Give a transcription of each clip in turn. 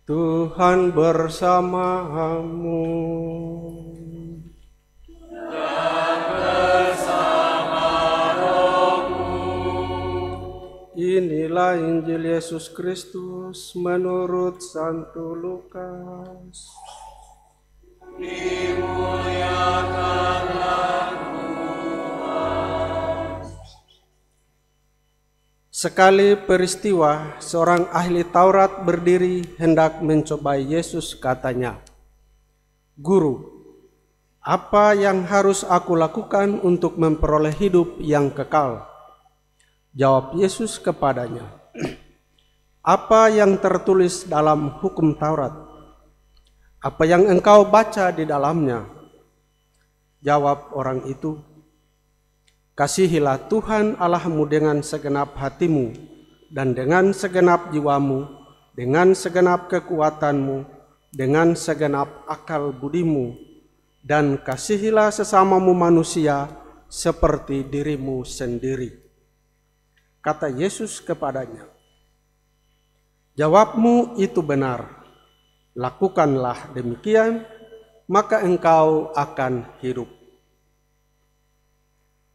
Tuhan bersamamu. Dan bersama rohmu. Inilah Injil Yesus Kristus menurut Santo Lukas. Dimuliakanlah Tuhan. Sekali peristiwa, seorang ahli Taurat berdiri hendak mencobai Yesus, katanya, "Guru, apa yang harus aku lakukan untuk memperoleh hidup yang kekal?" Jawab Yesus kepadanya, "Apa yang tertulis dalam hukum Taurat? Apa yang engkau baca di dalamnya?" Jawab orang itu, "Kasihilah Tuhan Allahmu dengan segenap hatimu, dan dengan segenap jiwamu, dengan segenap kekuatanmu, dengan segenap akal budimu, dan kasihilah sesamamu manusia seperti dirimu sendiri." Kata Yesus kepadanya, "Jawabmu itu benar. Lakukanlah demikian, maka engkau akan hidup."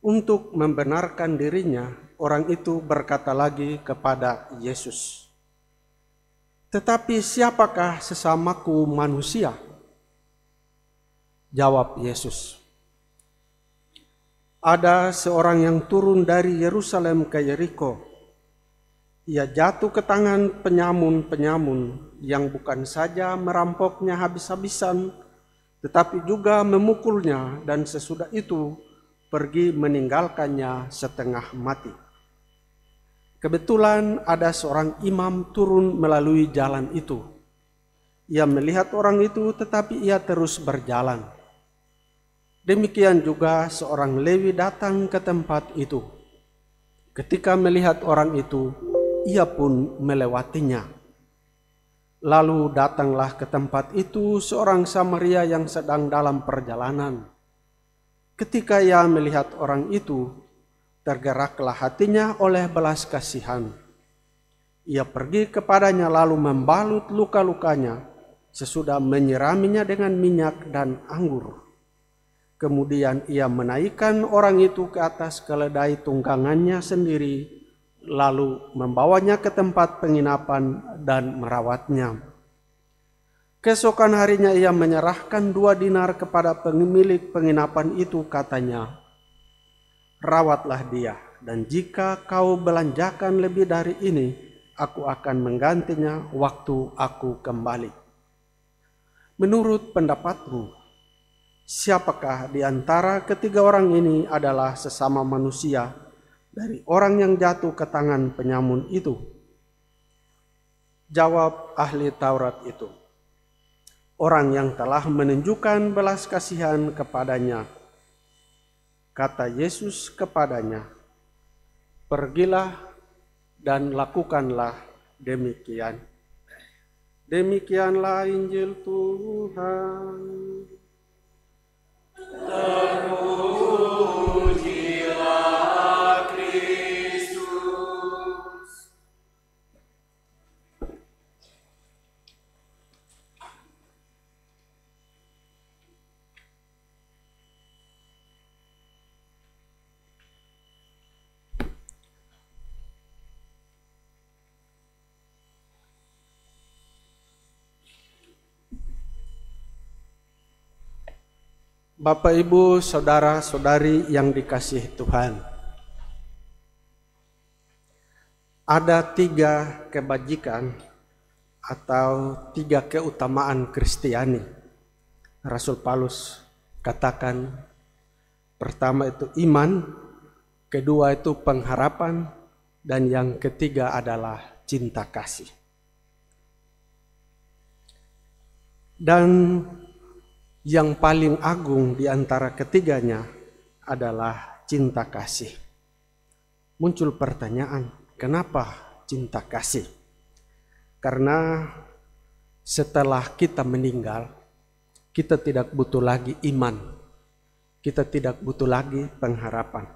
Untuk membenarkan dirinya, orang itu berkata lagi kepada Yesus, "Tetapi siapakah sesamaku manusia?" Jawab Yesus, "Ada seorang yang turun dari Yerusalem ke Yeriko. Ia jatuh ke tangan penyamun-penyamun yang bukan saja merampoknya habis-habisan, tetapi juga memukulnya, dan sesudah itu pergi meninggalkannya setengah mati. Kebetulan ada seorang imam turun melalui jalan itu. Ia melihat orang itu, tetapi ia terus berjalan. Demikian juga seorang Lewi datang ke tempat itu. Ketika melihat orang itu, ia pun melewatinya. Lalu datanglah ke tempat itu seorang Samaria yang sedang dalam perjalanan. Ketika ia melihat orang itu, tergeraklah hatinya oleh belas kasihan. Ia pergi kepadanya lalu membalut luka-lukanya, sesudah menyiraminya dengan minyak dan anggur. Kemudian ia menaikkan orang itu ke atas keledai tunggangannya sendiri, lalu membawanya ke tempat penginapan dan merawatnya. Keesokan harinya ia menyerahkan 2 dinar kepada pemilik penginapan itu, katanya, "Rawatlah dia, dan jika kau belanjakan lebih dari ini, aku akan menggantinya waktu aku kembali." Menurut pendapatmu, siapakah di antara ketiga orang ini adalah sesama manusia dari orang yang jatuh ke tangan penyamun itu? Jawab ahli Taurat itu, "Orang yang telah menunjukkan belas kasihan kepadanya." Kata Yesus kepadanya, "Pergilah dan lakukanlah demikian." Demikianlah Injil Tuhan. Terpujilah Kristus. Bapak, Ibu, saudara-saudari yang dikasihi Tuhan, ada 3 kebajikan atau 3 keutamaan Kristiani. Rasul Paulus katakan, pertama itu iman, kedua itu pengharapan, dan yang ketiga adalah cinta kasih. Dan yang paling agung di antara ketiganya adalah cinta kasih. Muncul pertanyaan, kenapa cinta kasih? Karena setelah kita meninggal, kita tidak butuh lagi iman, kita tidak butuh lagi pengharapan.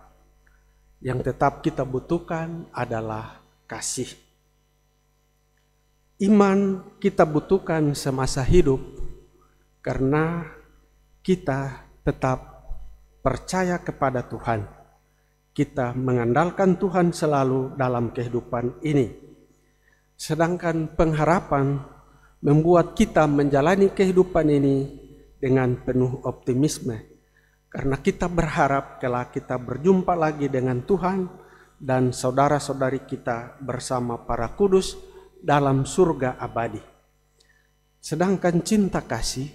Yang tetap kita butuhkan adalah kasih. Iman kita butuhkan semasa hidup karena kita tetap percaya kepada Tuhan. Kita mengandalkan Tuhan selalu dalam kehidupan ini. Sedangkan pengharapan membuat kita menjalani kehidupan ini dengan penuh optimisme. Karena kita berharap kelak kita berjumpa lagi dengan Tuhan dan saudara-saudari kita bersama para kudus dalam surga abadi. Sedangkan cinta kasih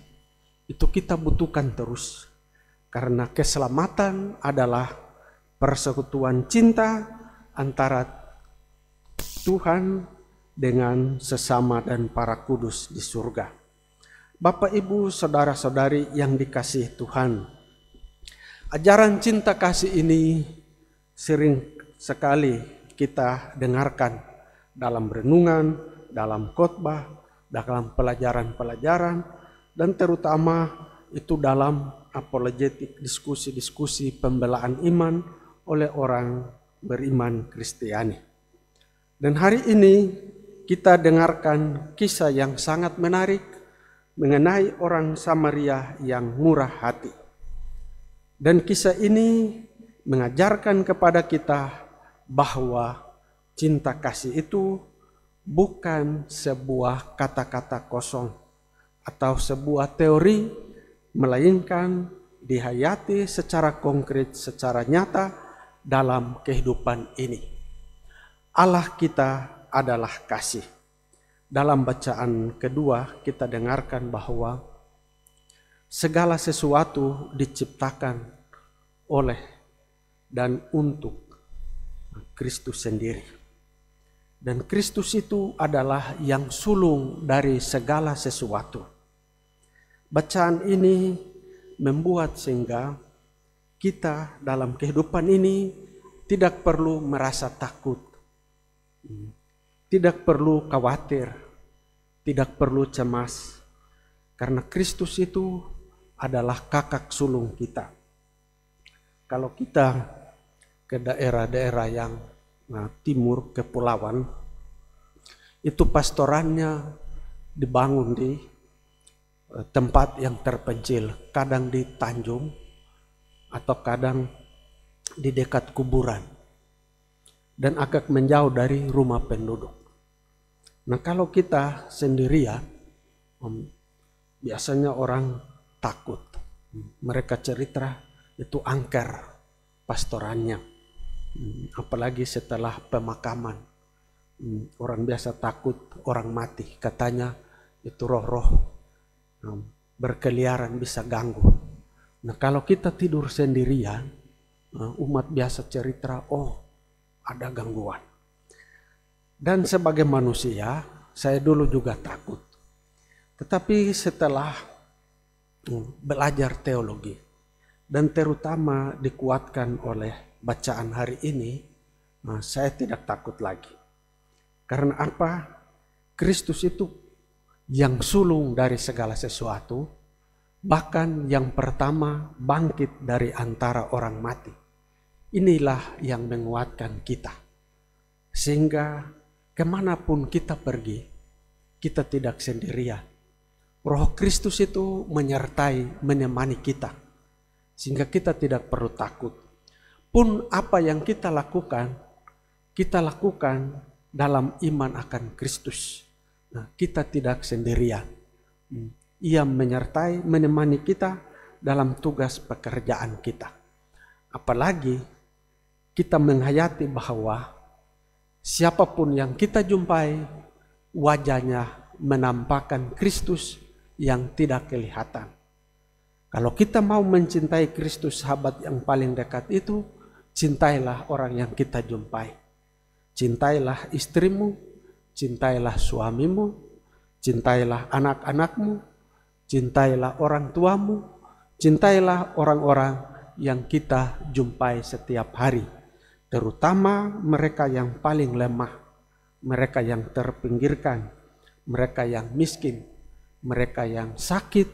itu kita butuhkan terus. Karena keselamatan adalah persekutuan cinta antara Tuhan dengan sesama dan para kudus di surga. Bapak, Ibu, saudara-saudari yang dikasihi Tuhan, ajaran cinta kasih ini sering sekali kita dengarkan dalam renungan, dalam khotbah, dalam pelajaran-pelajaran, dan terutama itu dalam apologetik, diskusi-diskusi pembelaan iman oleh orang beriman Kristiani. Dan hari ini kita dengarkan kisah yang sangat menarik mengenai orang Samaria yang murah hati. Dan kisah ini mengajarkan kepada kita bahwa cinta kasih itu bukan sebuah kata-kata kosong atau sebuah teori, melainkan dihayati secara konkret, secara nyata dalam kehidupan ini. Allah kita adalah kasih. Dalam bacaan kedua kita dengarkan bahwa segala sesuatu diciptakan oleh dan untuk Kristus sendiri. Dan Kristus itu adalah yang sulung dari segala sesuatu. Bacaan ini membuat sehingga kita dalam kehidupan ini tidak perlu merasa takut, tidak perlu khawatir, tidak perlu cemas, karena Kristus itu adalah kakak sulung kita. Kalau kita ke daerah-daerah yang timur kepulauan, itu pastorannya dibangun di tempat yang terpencil, kadang di Tanjung atau kadang di dekat kuburan dan agak menjauh dari rumah penduduk. Nah, kalau kita sendirian, biasanya orang takut. Mereka cerita itu angker pastorannya. Apalagi setelah pemakaman, orang biasa takut orang mati, katanya itu roh-roh berkeliaran bisa ganggu. Nah, kalau kita tidur sendirian, umat biasa cerita, oh ada gangguan. Dan sebagai manusia, saya dulu juga takut. Tetapi setelah belajar teologi dan terutama dikuatkan oleh bacaan hari ini, saya tidak takut lagi. Karena apa? Kristus itu yang sulung dari segala sesuatu, bahkan yang pertama bangkit dari antara orang mati. Inilah yang menguatkan kita. Sehingga kemanapun kita pergi, kita tidak sendirian. Roh Kristus itu menyertai, menemani kita. Sehingga kita tidak perlu takut. Pun apa yang kita lakukan dalam iman akan Kristus. Nah, kita tidak sendirian. Ia menyertai, menemani kita dalam tugas pekerjaan kita. Apalagi kita menghayati bahwa siapapun yang kita jumpai, wajahnya menampakkan Kristus yang tidak kelihatan. Kalau kita mau mencintai Kristus, sahabat yang paling dekat itu, cintailah orang yang kita jumpai. Cintailah istrimu, cintailah suamimu, cintailah anak-anakmu, cintailah orang tuamu, cintailah orang-orang yang kita jumpai setiap hari. Terutama mereka yang paling lemah, mereka yang terpinggirkan, mereka yang miskin, mereka yang sakit,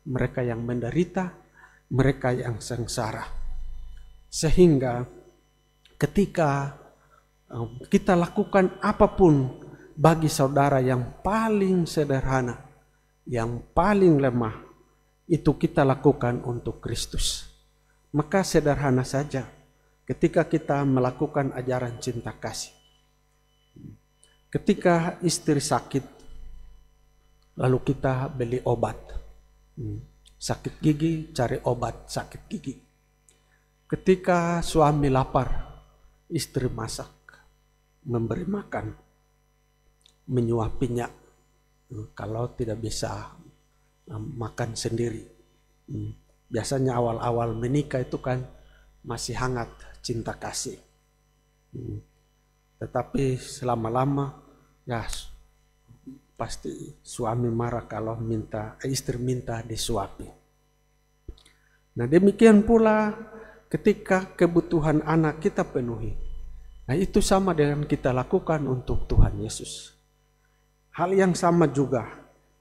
mereka yang menderita, mereka yang sengsara. Sehingga ketika kita lakukan apapun bagi saudara yang paling sederhana, yang paling lemah, itu kita lakukan untuk Kristus. Maka sederhana saja ketika kita melakukan ajaran cinta kasih. Ketika istri sakit, lalu kita beli obat. Sakit gigi, cari obat sakit gigi. Ketika suami lapar, istri masak, memberi makan, menyuapinya kalau tidak bisa makan sendiri. Biasanya awal-awal menikah itu kan masih hangat cinta kasih. Tetapi selama-lama ya pasti suami marah kalau istri minta disuapi. Nah, demikian pula ketika kebutuhan anak kita penuhi. Nah, itu sama dengan kita lakukan untuk Tuhan Yesus. Hal yang sama juga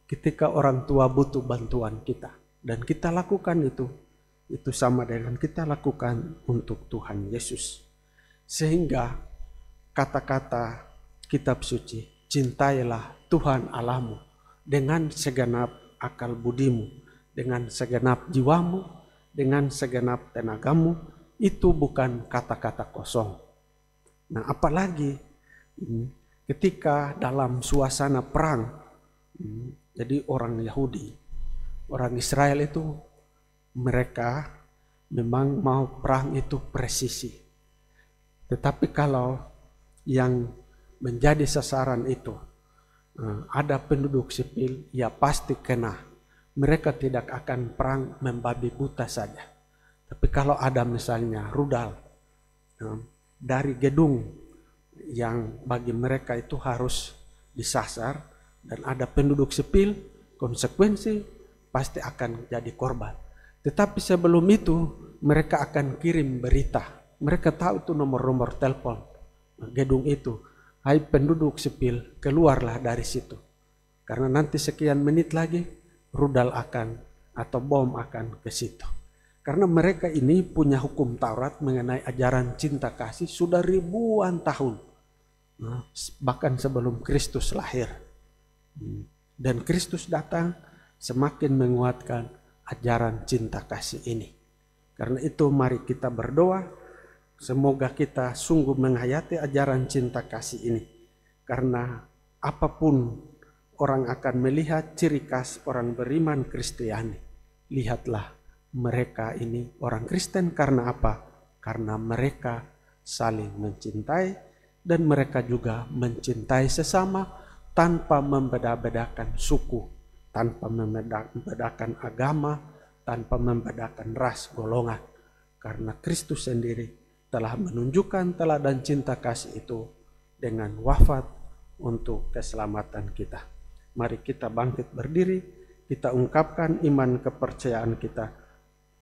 ketika orang tua butuh bantuan kita dan kita lakukan itu sama dengan kita lakukan untuk Tuhan Yesus. Sehingga kata-kata kitab suci, cintailah Tuhan Allahmu dengan segenap akal budimu, dengan segenap jiwamu, dengan segenap tenagamu, itu bukan kata-kata kosong. Nah, apalagi ketika dalam suasana perang, jadi orang Yahudi, orang Israel itu mereka memang mau perang itu presisi. Tetapi kalau yang menjadi sasaran itu ada penduduk sipil, ya pasti kena. Mereka tidak akan perang membabi buta saja. Tapi kalau ada misalnya rudal dari gedung yang bagi mereka itu harus disasar dan ada penduduk sipil, konsekuensi pasti akan jadi korban. Tetapi sebelum itu mereka akan kirim berita. Mereka tahu itu nomor-nomor telepon gedung itu. Hai penduduk sipil, keluarlah dari situ. Karena nanti sekian menit lagi rudal akan atau bom akan ke situ. Karena mereka ini punya hukum Taurat mengenai ajaran cinta kasih sudah ribuan tahun. Bahkan sebelum Kristus lahir. Dan Kristus datang semakin menguatkan ajaran cinta kasih ini. Karena itu mari kita berdoa. Semoga kita sungguh menghayati ajaran cinta kasih ini. Karena apapun orang akan melihat ciri khas orang beriman Kristiani. Lihatlah mereka ini orang Kristen karena apa? Karena mereka saling mencintai dan mereka juga mencintai sesama tanpa membeda-bedakan suku, tanpa membedakan agama, tanpa membedakan ras, golongan. Karena Kristus sendiri telah menunjukkan teladan cinta kasih itu dengan wafat untuk keselamatan kita. Mari kita bangkit berdiri, kita ungkapkan iman kepercayaan kita